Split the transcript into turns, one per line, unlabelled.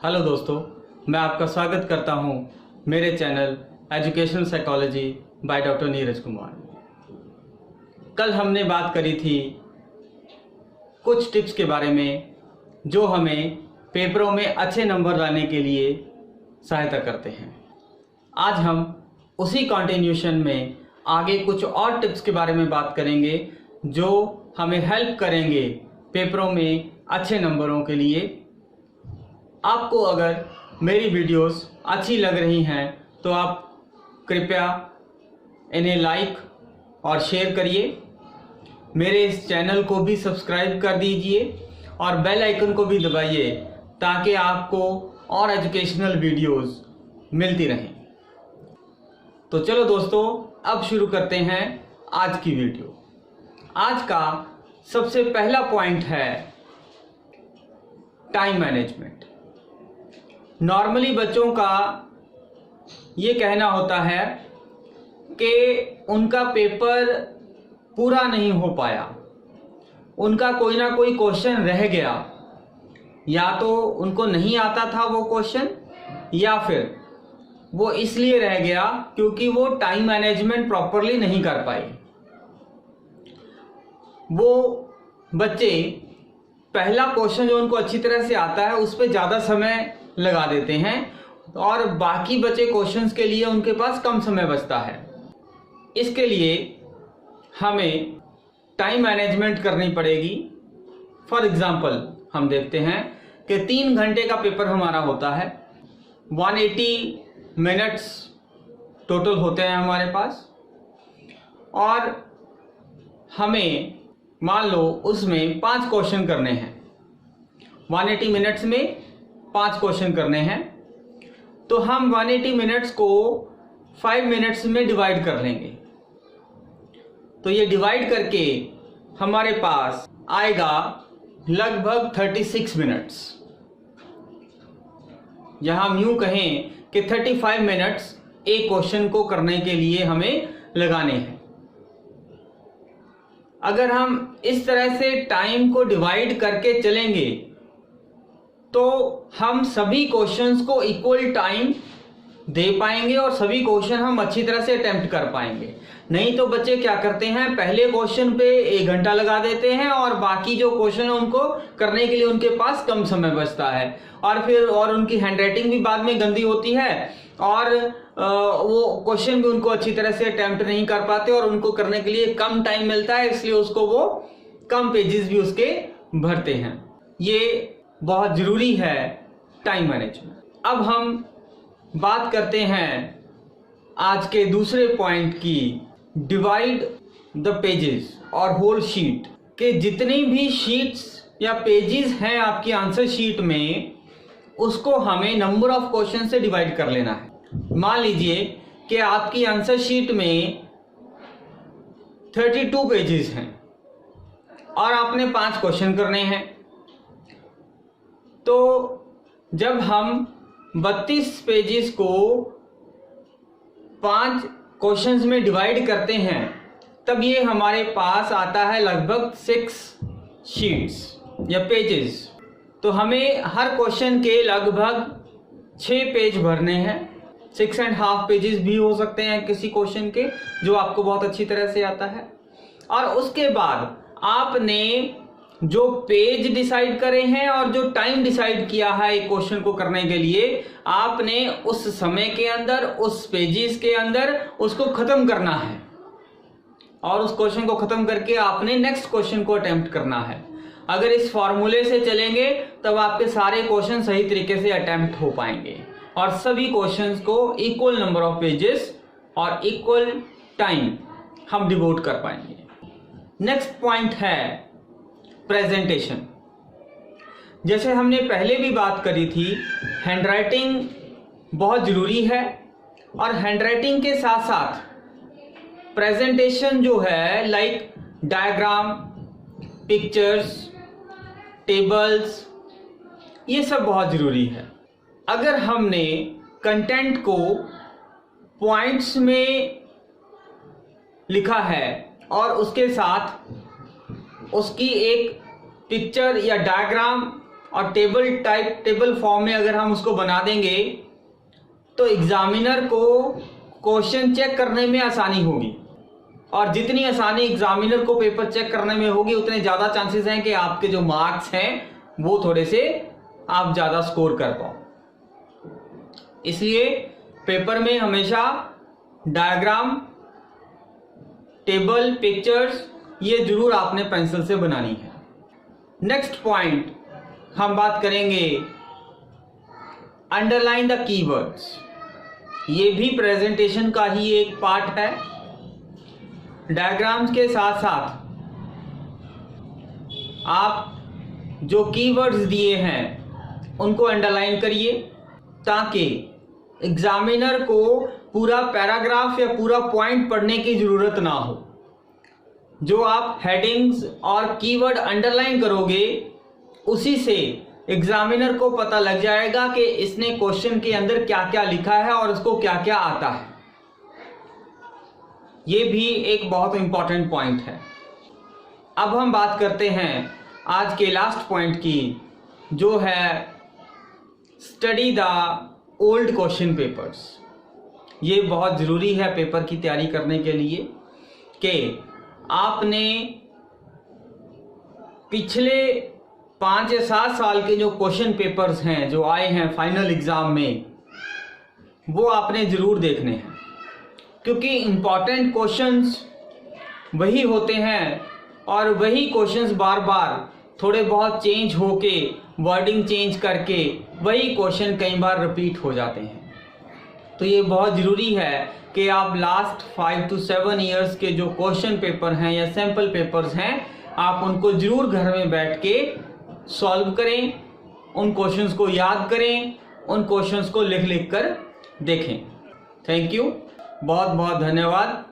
Hello दोस्तों, मैं आपका स्वागत करता हूं मेरे channel educational psychology by doctor Neeraj Kumar. कल हमने बात करी थी कुछ टिप्स के बारे में जो हमें पेपरों में अच्छे नंबर लाने के लिए सहायता करते हैं। आज हम उसी कंटिन्यूशन में आगे कुछ और टिप्स के बारे में बात करेंगे जो हमें हेल्प करेंगे पेपरों में अच्छे नंबरों के लिए। आपको अगर मेरी वीडियोस अच्छी लग रही हैं तो आप कृपया इन्हें लाइक और शेयर करिए। मेरे इस चैनल को भी सब्सक्राइब कर दीजिए और बेल आइकन को भी दबाइए ताकि आपको और एजुकेशनल वीडियोस मिलती रहें। तो चलो दोस्तों, अब शुरू करते हैं आज की वीडियो। आज का सबसे पहला पॉइंट है टाइम मैनेजमेंट। नॉर्मली बच्चों का ये कहना होता है कि उनका पेपर पूरा नहीं हो पाया, उनका कोई ना कोई क्वेश्चन रह गया, या तो उनको नहीं आता था वो क्वेश्चन या फिर वो इसलिए रह गया क्योंकि वो टाइम मैनेजमेंट प्रॉपरली नहीं कर पाए। वो बच्चे पहला क्वेश्चन जो उनको अच्छी तरह से आता है उस पर ज़्यादा समय लगा देते हैं और बाकी बचे क्वेश्चंस के लिए उनके पास कम समय बचता है। इसके लिए हमें टाइम मैनेजमेंट करनी पड़ेगी। फॉर एग्जांपल हम देखते हैं कि 3 घंटे का पेपर हमारा होता है, 180 मिनट्स टोटल होते हैं हमारे पास, और हमें मान लो उसमें 5 क्वेश्चन करने हैं। 180 मिनट्स में 5 क्वेश्चन करने हैं, तो हम 180 मिनट्स को 5 मिनट्स में डिवाइड कर लेंगे। तो ये डिवाइड करके हमारे पास आएगा लगभग 36 मिनट्स, या हम यूं कहें कि 35 मिनट्स एक क्वेश्चन को करने के लिए हमें लगाने हैं। अगर हम इस तरह से टाइम को डिवाइड करके चलेंगे तो हम सभी क्वेश्चंस को इक्वल टाइम दे पाएंगे और सभी क्वेश्चन हम अच्छी तरह से अटेम्प्ट कर पाएंगे। नहीं तो बच्चे क्या करते हैं, पहले क्वेश्चन पे 1 घंटा लगा देते हैं और बाकी जो क्वेश्चन है उनको करने के लिए उनके पास कम समय बचता है, और उनकी हैंडराइटिंग भी बाद में गंदी होती है और वो क्वेश्चन भी उनको अच्छी तरह से अटेम्प्ट नहीं कर पाते और उनको करने के लिए कम टाइम मिलता है, इसलिए उसको वो कम पेजेस भी उसके भरते हैं। ये बहुत ज़रूरी है टाइम मैनेजमेंट। अब हम बात करते हैं आज के दूसरे पॉइंट की, डिवाइड द पेजेस और होल शीट। के जितनी भी शीट्स या पेजेस हैं आपकी आंसर शीट में, उसको हमें नंबर ऑफ क्वेश्चन से डिवाइड कर लेना है। मान लीजिए कि आपकी आंसर शीट में 32 पेजेस हैं और आपने 5 क्वेश्चन करने हैं, तो जब हम 32 पेजेस को 5 क्वेश्चंस में डिवाइड करते हैं तब ये हमारे पास आता है लगभग 6 शीट्स या पेजेस। तो हमें हर क्वेश्चन के लगभग 6 पेज भरने हैं। 6.5 पेजेस भी हो सकते हैं किसी क्वेश्चन के जो आपको बहुत अच्छी तरह से आता है। और उसके बाद आपने जो पेज डिसाइड करे हैं और जो टाइम डिसाइड किया है एक क्वेश्चन को करने के लिए, आपने उस समय के अंदर, उस पेजेस के अंदर उसको खत्म करना है और उस क्वेश्चन को खत्म करके आपने नेक्स्ट क्वेश्चन को अटेम्प्ट करना है। अगर इस फॉर्मूले से चलेंगे तब आपके सारे क्वेश्चन सही तरीके से अटेम्प्ट हो पाएंगे और सभी क्वेश्चंस को इक्वल नंबर ऑफ पेजेस और इक्वल टाइम हम डिवोट कर पाएंगे। नेक्स्ट पॉइंट है प्रेजेंटेशन। जैसे हमने पहले भी बात करी थी, हैंडराइटिंग बहुत ज़रूरी है और हैंडराइटिंग के साथ साथ प्रेजेंटेशन जो है, लाइक डायग्राम, पिक्चर्स, टेबल्स, ये सब बहुत ज़रूरी है। अगर हमने कंटेंट को पॉइंट्स में लिखा है और उसके साथ उसकी एक पिक्चर या डायग्राम और टेबल फॉर्म में अगर हम उसको बना देंगे तो एग्जामिनर को क्वेश्चन चेक करने में आसानी होगी, और जितनी आसानी एग्जामिनर को पेपर चेक करने में होगी उतने ज़्यादा चांसेस हैं कि आपके जो मार्क्स हैं वो थोड़े से आप ज़्यादा स्कोर कर पाओ। इसलिए पेपर में हमेशा डायग्राम, टेबल, पिक्चर्स ये जरूर आपने पेंसिल से बनानी है। नेक्स्ट पॉइंट हम बात करेंगे अंडरलाइन द कीवर्ड्स। ये भी प्रेजेंटेशन का ही एक पार्ट है। डायग्राम्स के साथ साथ आप जो कीवर्ड्स दिए हैं उनको अंडरलाइन करिए, ताकि एग्जामिनर को पूरा पैराग्राफ या पूरा पॉइंट पढ़ने की ज़रूरत ना हो। जो आप हेडिंग्स और कीवर्ड अंडरलाइन करोगे उसी से एग्जामिनर को पता लग जाएगा कि इसने क्वेश्चन के अंदर क्या क्या लिखा है और उसको क्या क्या आता है। ये भी एक बहुत इंपॉर्टेंट पॉइंट है। अब हम बात करते हैं आज के लास्ट पॉइंट की, जो है study the old question papers. ये बहुत ज़रूरी है पेपर की तैयारी करने के लिए कि आपने पिछले 5 या 7 साल के जो क्वेश्चन पेपर्स हैं जो आए हैं फाइनल एग्ज़ाम में, वो आपने ज़रूर देखने हैं, क्योंकि इम्पॉर्टेंट क्वेश्चंस वही होते हैं और वही क्वेश्चंस बार बार थोड़े बहुत चेंज होके, वर्डिंग चेंज करके वही क्वेश्चन कई बार रिपीट हो जाते हैं। तो ये बहुत ज़रूरी है कि आप लास्ट 5 to 7 ईयर्स के जो क्वेश्चन पेपर हैं या सैम्पल पेपर्स हैं, आप उनको ज़रूर घर में बैठ के सॉल्व करें, उन क्वेश्चंस को याद करें, उन क्वेश्चंस को लिख लिख कर देखें। थैंक यू, बहुत बहुत धन्यवाद।